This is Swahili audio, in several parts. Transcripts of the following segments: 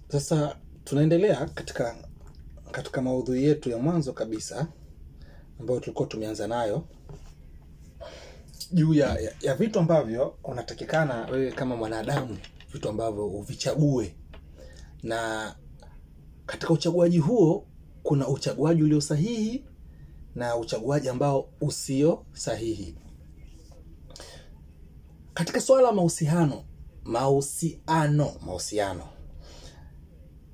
Sasa tunaendelea katika maudhui yetu ya mwanzo kabisa ambayo tulikuwa tumeanza nayo juu ya vitu ambavyo unatakikana wewe kama mwanadamu, vitu ambavyo uvichague. Na katika uchaguaji huo kuna uchaguaji ulio sahihi na uchaguaji ambao usio sahihi. Katika swala la mahusiano.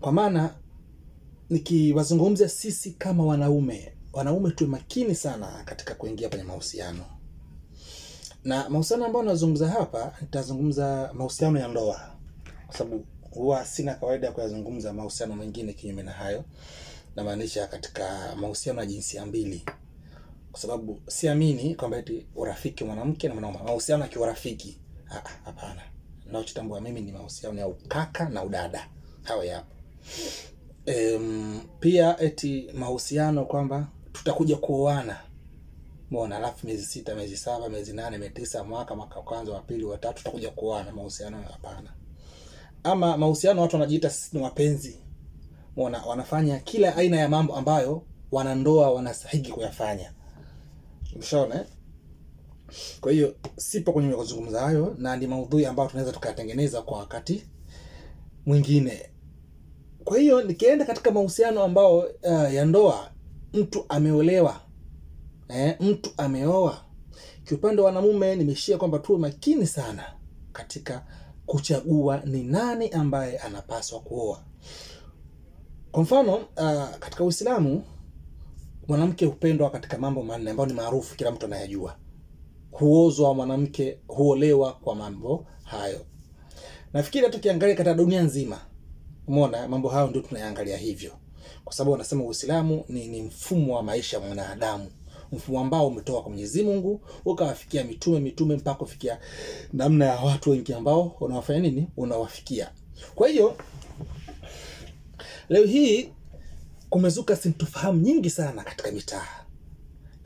Kwa maana nikiwazungumzia sisi kama wanaume tuwe makini sana katika kuingia kwenye mahusiano. Na mahusiano ambayo nazungumza hapa, nitazungumza mahusiano ya ndoa. Kwa sababu huwa sina kawaida ya kuyazungumza mahusiano mengine kinyume na hayo. Na maanisha katika mahusiano ya jinsia mbili. Kwa sababu siamini kwamba eti urafiki mwanamke na mwanaume, mahusiano ya kiurafiki. Hapana. Ninachotambua mimi ni mahusiano ya ukaka na udada. Hayo yapo. Pia eti mahusiano kwamba tutakuja kuoana. Mbona alafu miezi 6, miezi 7, miezi 8, miezi 9, mwaka wa kwanza, wa pili, wa tatu tutakuja kuoana. Mahusiano hapana. Ama mahusiano watu wanajiita sisi ni wapenzi. Mbona wanafanya kila aina ya mambo ambayo wanandoa wanastahili kuyafanya. Mshaona? Kwa hiyo sipo kwenye kuzungumza hayo, na ni maudhui ambayo tunaweza tukayatengeneza kwa wakati mwingine. Kwa hiyo nikienda katika mahusiano ambao ya ndoa, mtu ameolewa, mtu ameoa. Kiupande wa wanamume nimeshia kwamba tuwe makini sana katika kuchagua ni nani ambaye anapaswa kuoa. Kwa mfano katika Uislamu mwanamke hupendwa katika mambo manne ambayo ni maarufu, kila mtu anayajua. Huozwa mwanamke, huolewa kwa mambo hayo. Nafikiri hata tukiangalia katika dunia nzima, umeona mambo hayo ndio tunayaangalia hivyo. Kwa sababu wanasema Uislamu ni mfumo wa maisha ya mwanadamu. Mfumo ambao umetoka kwa Mwenyezi Mungu, ukawafikia mitume mpaka kufikia namna ya watu wengi ambao unawafanya nini? Unawafikia. Kwa hiyo leo hii kumezuka sintofahamu nyingi sana katika mitaa,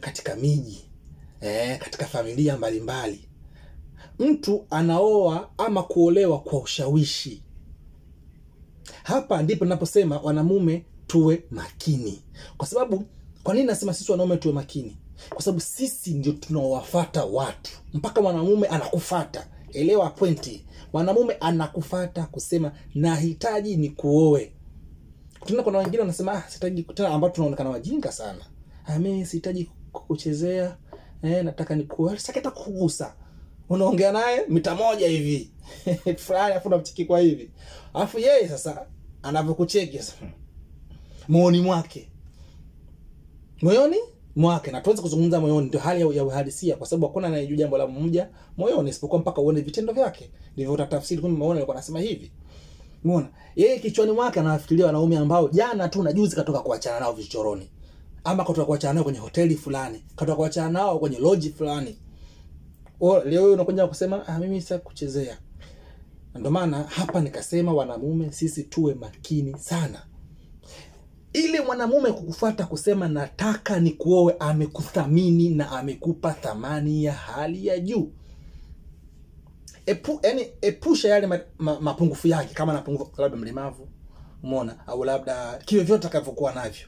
katika miji, katika familia mbalimbali. Mtu anaoa ama kuolewa kwa ushawishi. Hapa ndipo ninaposema wanamume tuwe makini. Kwa sababu kwa nini nasema sisi wanaume tuwe makini? Kwa sababu sisi ndio tunaowafuata watu. Mpaka mwanamume anakufuata. Elewa pointi. Mwanamume anakufuata kusema nahitaji ni kuoe. Tuna kuna wengine wanasema sihitaji, tena ambao tunaonekana wajinga sana. Mimi sihitaji kukuchezea, nataka ni kuoe. Sasa kugusa. Unaongea naye mita moja hivi. Fulani afu unamcheki kwa hivi. Alafu yeye sasa anavyokucheki sasa. Moyoni mwake, na tuanze kuzungumza moyoni, ndio hali ya uhalisia, kwa sababu hakuna anayejua jambo la mmoja moyoni isipokuwa mpaka uone vitendo vyake. Ndivyo utatafsiri kwamba maana alikuwa anasema hivi. Umeona? Yeye kichwani mwake anawafikiria wanaume ambao jana tu na juzi katoka kuachana nao vichoroni. Ama katoka kuachana nao kwenye hoteli fulani, katoka kuachana nao kwenye lodge fulani. Leo unakuja kusema mimi sasa kuchezea. Ndio maana hapa nikasema wanamume sisi tuwe makini sana. Ili mwanamume kukufuata kusema nataka ni kuoe, amekuthamini na amekupa thamani ya hali ya juu. Epusha yale mapungufu yake, kama anapungufu labda mlemavu, umeona, au labda kile vyote atakavyokuwa navyo.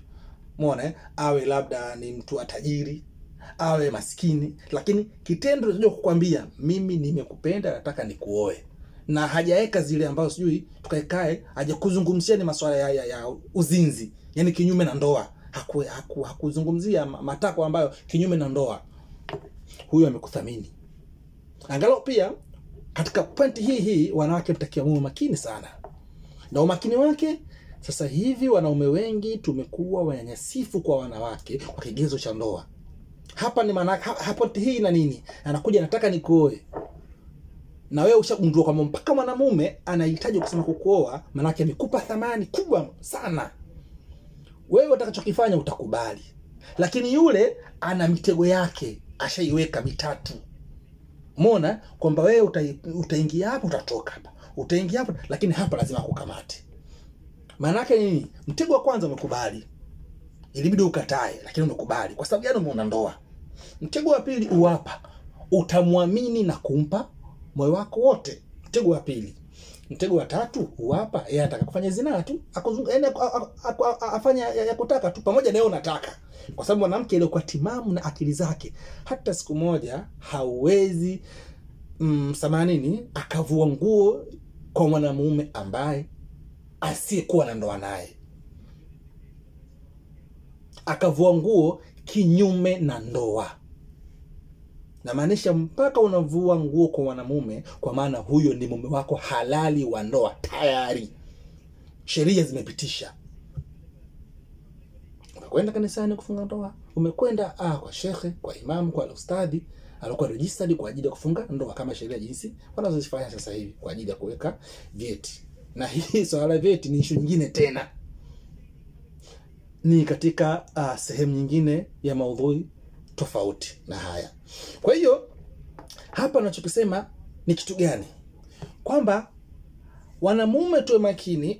Umeona, awe labda ni mtu atajiri, awe maskini, lakini kitendo tunajua kukwambia mimi nimekupenda, nataka nikuoe. Na hajaweka zile ambazo sijui tukaekae, hajakuzungumzia ni masuala ya uzinzi, yani kinyume na ndoa. Hakuzungumzia matako ambayo kinyume na ndoa. Huyo amekuthamini. Angalau pia katika pointi hii wanawake tutakiwa muwe makini sana. Na umakini wake, sasa hivi wanaume wengi tumekuwa wanyanyasifu kwa wanawake kwa kigezo cha ndoa. Hapa ni maana hapo hii na nini? Anakuja nataka nikuoe. Na wewe ushagundua kwamba mpaka mwanamume anahitaji kusema kukuoa, maana yake amekupa thamani kubwa sana. Wewe utakachokifanya utakubali. Lakini yule ana mitego yake, ashaiweka mitatu. Umeona kwamba wewe utaingia hapa, utatoka hapa. Utaingia hapa, lakini hapa lazima kukamate. Maana yake nini? Mtego wa kwanza umekubali. Ilibidi ukatae, lakini umekubali. Kwa sababu gani? Umeona ndoa. Mtego wa pili uwapa. Utamwamini na kumpa moyo wako wote. Mtego wa pili. Mtego wa tatu huapa yeye ataka kufanya zina tu, yani afanya ya kutaka tu, pamoja na yeye unataka. Kwa sababu mwanamke ile kwa timamu na akili zake hata siku moja hauwezi samanini akavua nguo kwa mwanamume ambaye asiyekuwa na ndoa naye, akavua nguo kinyume na ndoa. Na maanisha mpaka unavua nguo kwa mwanamume, kwa maana huyo ni mume wako halali wa ndoa tayari, sheria zimepitisha. Umekwenda kanisani kufunga ndoa, umekwenda kwa shekhe, kwa imamu, kwa ustadhi alikuwa registered kwa ajili ya kufunga ndoa kama sheria jinsi wanazozifanya sasa hivi kwa ajili ya kuweka vyeti. Na hii swala vyeti ni issue nyingine tena, ni katika sehemu nyingine ya maudhui tofauti na haya. Kwa hiyo hapa ninachokisema ni kitu gani? Kwamba wanamume tuwe makini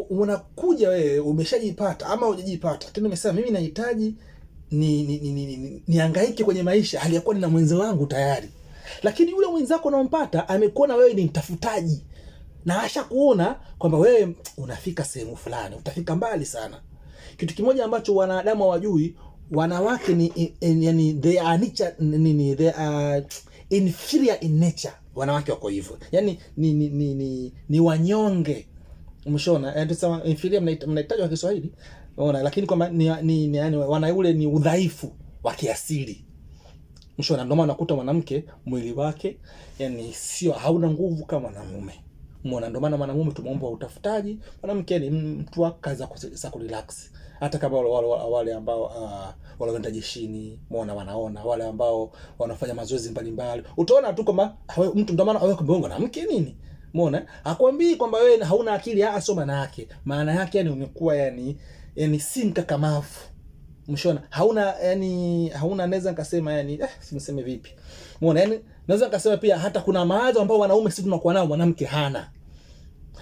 unakuja wewe umeshajipata ama hujajipata. Lakini nimesema mimi nahitaji nihangaike kwenye maisha hali ya kuwa nina mwenza wangu tayari. Lakini yule mwenzako unampata amekuona wewe ni mtafutaji na ashakuona kwamba wewe unafika sehemu fulani, utafika mbali sana. Kitu kimoja ambacho wanadamu hawajui, wanawake yani they are inferior in nature. Wanawake wako hivyo. Yani ni wanyonge. Umeshaona? Yani tuseme inferior mnahitaji kwa Kiswahili. Unaona, lakini kwamba ni yani wana ule ni udhaifu wa kiasili. Umeshaona? Ndio maana unakuta mwanamke mwili wake yani sio hauna nguvu kama mwanamume. Umeona? Ndio maana mwanamume tumeomba utafutaji, mwanamke ni mtu wa kazi za kurelax. Hata kama wale ambao wanaenda jeshini, umeona, wanaona wale ambao wanafanya mazoezi mbalimbali, utaona tu kama mtu ndio maana wewe kumbe mwanamke nini, umeona, hakwambii kwamba wewe hauna akili, soma na yake, maana yake yani umekuwa yani si mkakamavu. Mshona hauna naweza nikasema yani simseme vipi, umeona, yani naweza nikasema pia hata kuna mawazo ambao wanaume sisi tunakuwa nao mwanamke hana.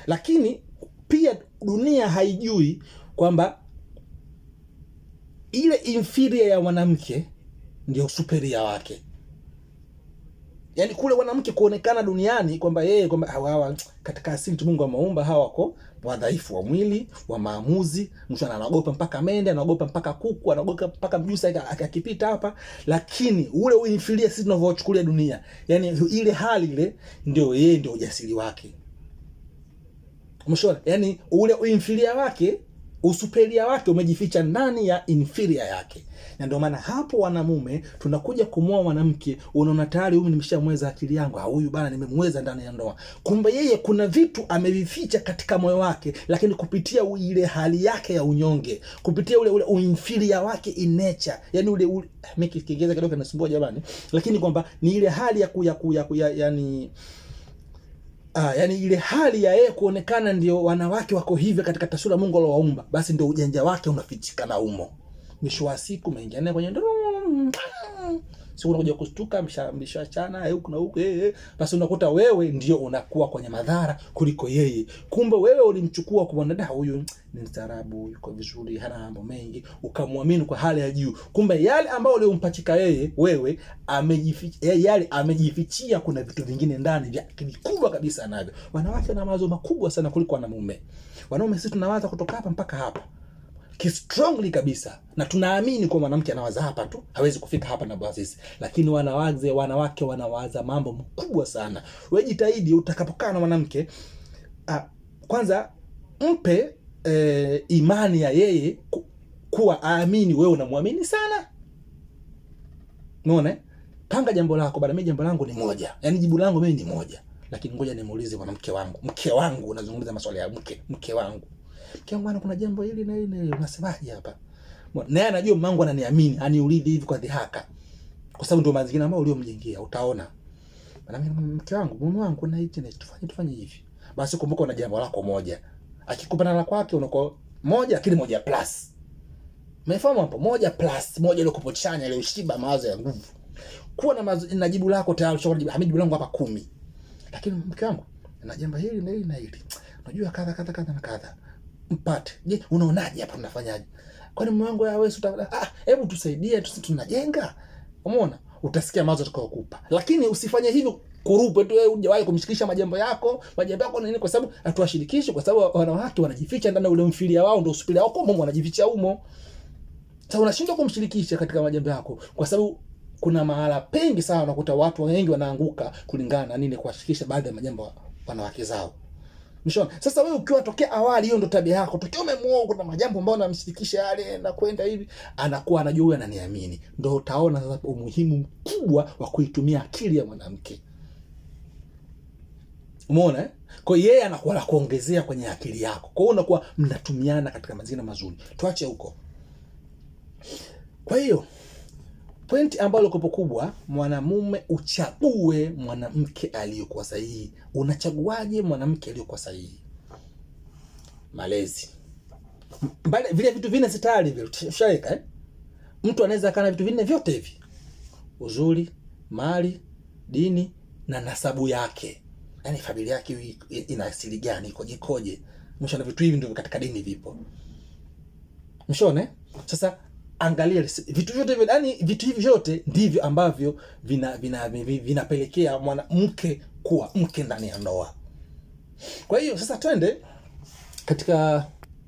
Lakini pia dunia haijui kwamba ile inferior ya mwanamke ndio superior wake. Yani kule mwanamke kuonekana duniani kwamba yeye kwamba hawa katika asili Mungu ameumba hawa wako wadhaifu wa mwili, wa maamuzi, mtu anaogopa mpaka mende, anaogopa mpaka kuku, anaogopa mpaka mjusa akipita hapa. Lakini ule inferior sisi tunavyochukulia dunia, yani ile hali ile ndio yeye ndio ujasiri wake. Umeshaona? Yani ule inferior wake, usuperia wake umejificha ndani ya inferior yake. Na ndio maana hapo wanamume tunakuja kumwoa mwanamke, unaona tayari huyu nimeshamweza akili yangu, huyu bana nimemweza ndani ya ndoa. Kumbe yeye kuna vitu amevificha katika moyo wake, lakini kupitia ile hali yake ya unyonge, kupitia ule inferior wake in nature, yani ule mimi Kiingereza kidogo kinasumbua jamani, lakini kwamba ni ile hali ya yani ile hali ya yeye kuonekana ndio wanawake wako hivi katika taswira Mungu aliyowaumba, basi ndio ujanja wake unafichika na umo. Mwisho wa siku umeingia naye kwenye ndoa, sio unakuja kustuka mshachana huko na huko, basi unakuta wewe ndio unakuwa kwenye madhara kuliko yeye. Kumbe wewe ulimchukua kwa dada, huyu ni mstaarabu, yuko vizuri, hana mambo mengi, ukamwamini kwa hali ya juu. Kumbe yale ambao ulimpachika wewe amejifichia kuna vitu vingine ndani vya vikubwa kabisa navyo. Wanawake na mawazo makubwa sana kuliko wanaume. Wanaume sisi tunawaza kutoka hapa mpaka hapa strongly kabisa, na tunaamini kwa mwanamke anawaza hapa tu, hawezi kufika hapa na basi. Lakini wanawake wanawaza mambo makubwa sana. Wewe jitahidi utakapokaa na mwanamke, kwanza mpe imani ya yeye kuwa aamini wewe unamwamini sana. Unaona? Panga jambo lako bana, mimi jambo langu ni moja. Yaani jibu langu mimi ni moja. Lakini ngoja nimuulize mwanamke wangu. Mke wangu, unazungumza maswali ya mke wangu. Mke wangu kuna jambo hili na hili, unasemaje hapa? Naye anajua mangu ananiamini, aniulize hivi kwa dhihaka. Kwa sababu ndio mazingira ambayo uliomjengea, utaona. Bana mke wangu, mume wangu na hichi na tufanye hivi. Basi kumbuka una jambo lako moja. Akikupa na la kwake unako moja lakini moja plus. Umefahamu hapo? Moja plus, moja ile kupochanya ile ushiba mawazo ya nguvu. Kuwa na jibu lako tayari, ushauri jibu langu hapa 10. Lakini mke wangu na jambo hili na hili na hili. Unajua kadha na kadha. Mpate. Je, unaonaje hapa tunafanyaje? Kwani mume wangu wewe hebu tusaidie, tunajenga. Umeona? Utasikia mawazo tutakayokupa. Lakini usifanye hivyo kurupe tu, wewe hujawahi kumshirikisha majambo yako nini, kwa sababu hatuwashirikishi, kwa sababu wanawake wanajificha ndani ule mfilia wao, ndio usupilia wao, Mungu anajificha humo. Sasa unashindwa kumshirikisha katika majambo yako, kwa sababu kuna mahala pengi sana unakuta watu wengi wanaanguka kulingana na nini, kuwashirikisha baadhi ya majambo wanawake zao. Mshona. Sasa wewe ukiwa tokea awali hiyo ndo tabia yako. Tokea umemuoa kuna majambo ambayo unamshirikisha yale na kwenda hivi, anakuwa anajua wewe ananiamini. Ndio utaona sasa umuhimu mkubwa wa kuitumia akili ya mwanamke. Umeona eh? Kwa hiyo yeye anakuwa anakuongezea kwenye akili yako. Kwa hiyo unakuwa mnatumiana katika mazingira mazuri. Tuache huko. Kwa hiyo pointi ambayo liko kubwa, mwanamume uchague mwanamke aliyokuwa sahihi. Unachaguaje mwanamke aliyokuwa sahihi? Malezi. Mbali vile vitu vine sitari vile tushaika Mtu anaweza kana vitu vine vyote hivi. Uzuri, mali, dini na nasabu yake. Yaani familia yake ina asili gani, ikoje. Mshona, vitu hivi ndio katika dini vipo. Mshona? Sasa angalia vitu vyote hivi, yani vitu hivi vyote ndivyo ambavyo vinapelekea mwanamke kuwa mke ndani ya ndoa. Kwa hiyo sasa twende katika